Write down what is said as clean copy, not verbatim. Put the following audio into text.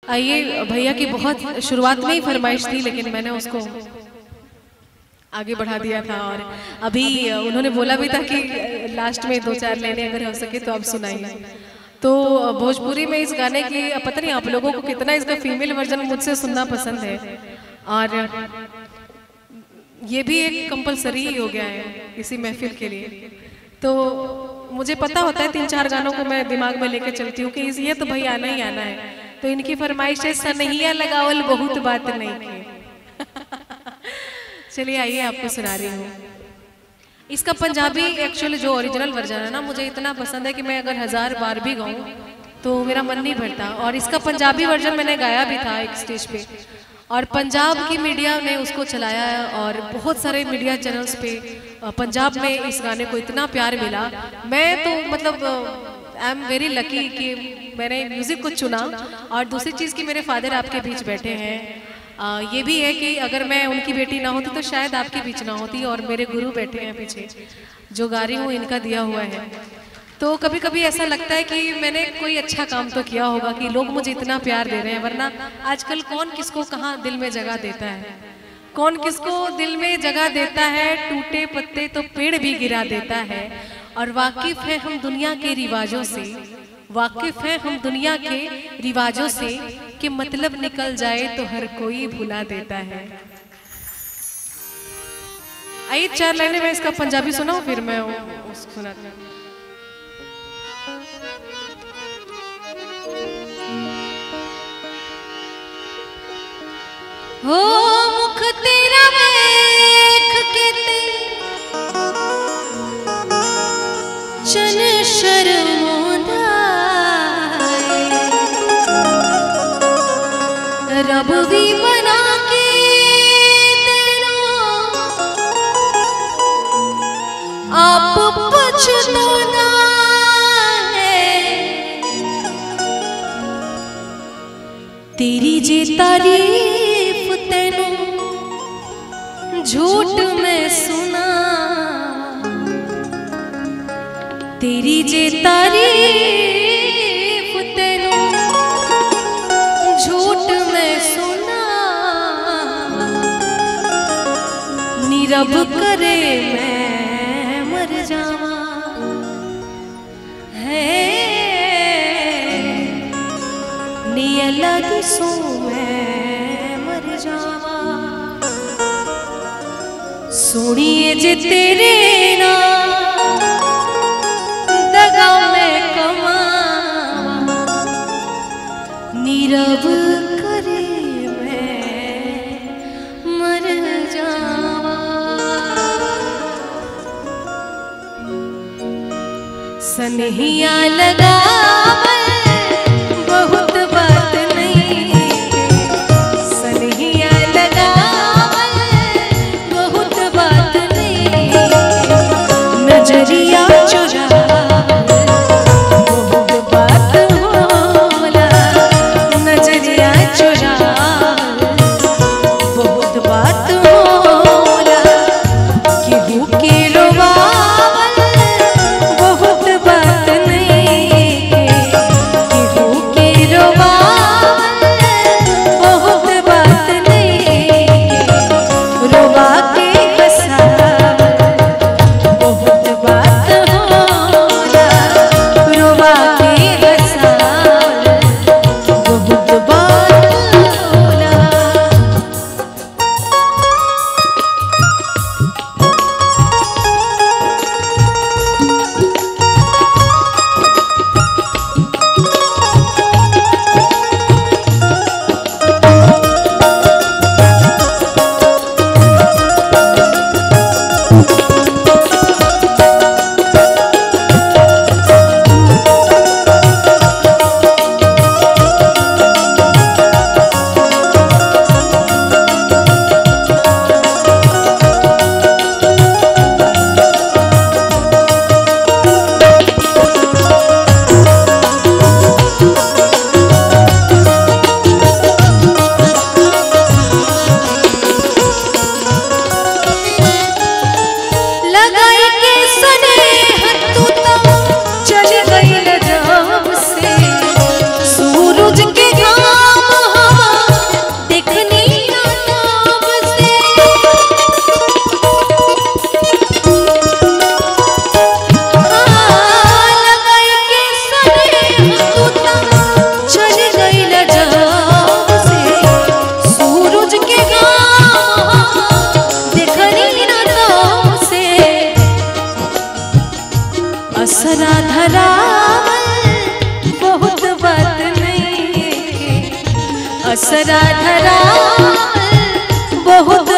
आइए, भैया की बहुत शुरुआत में ही फरमाइश थी, लेकिन मैंने उसको आगे बढ़ा दिया था और अभी उन्होंने बोला भी था कि लास्ट में 2-4 लेने अगर हो सके तो आप सुनाइए। तो भोजपुरी में इस गाने की पता नहीं आप लोगों को कितना इसका फीमेल वर्जन मुझसे सुनना पसंद है, और ये भी एक कंपलसरी ही हो गया है इसी महफिल के लिए। तो मुझे पता होता है 3-4 गानों को मैं दिमाग में लेकर चलती हूँ कि ये तो भाई आना ही आना है। तो इनकी फरमाइश है सनहिया लगावल बहुत बात नहीं की। चलिए आइए आपको सुना रही हूँ। इसका पंजाबी एक्चुअली जो ओरिजिनल वर्जन है ना, मुझे इतना पसंद है कि मैं अगर 1000 बार भी गाऊँ तो मेरा मन नहीं भरता। और इसका पंजाबी वर्जन मैंने गाया भी था एक स्टेज पे, और पंजाब की मीडिया ने उसको चलाया है और बहुत सारे मीडिया चैनल्स पे पंजाब में इस गाने को इतना प्यार मिला। मैं तो मतलब आई एम वेरी लकी कि मैंने म्यूज़िक को चुना। और दूसरी चीज़ कि मेरे फादर आपके बीच बैठे हैं, ये भी है कि अगर मैं उनकी बेटी ना होती तो शायद आपके बीच ना होती। और मेरे गुरु बैठे हैं पीछे, जो गा रही हूँ इनका दिया हुआ है। तो कभी कभी ऐसा लगता है कि मैंने कोई अच्छा काम तो किया होगा कि लोग मुझे इतना प्यार दे रहे हैं, वरना आजकल कौन किसको कहाँ दिल में जगह देता है, कौन किसको दिल में जगह देता है। टूटे पत्ते तो पेड़ भी गिरा देता है। और वाकिफ है हम दुनिया के रिवाजों से, वाकिफ है हम दुनिया के रिवाजों से, कि मतलब निकल जाए तो हर कोई भुला देता है। आइए 4 लाइनें मैं इसका पंजाबी सुनाऊं, फिर मैं उसको सुनाती हूँ। हो मुख तेरा वेख के ते चन शर्मोंदा रब भी बना के तेनों आप पछताना है। तेरी जे तारीफ तेनों झूठ में सुना, तेरी जे तारीफ तेनों झूठ में सुना, नीरब करे मैं मर जावा है, नी अलग सो मैं मर जावा। सुनिए जे तेरे ना दगा में कमा, नीरव करे मैं मर जावा। सनहिया लगावल बहुत बात नहीं, सनहिया लगावल बहुत बात नहीं, नजरिया चुरा बहुत बात होला, नजरिया चुरा बहुत बात होला, केहू के रोवावल बहुत बात नहीं, असरा धरा बहुत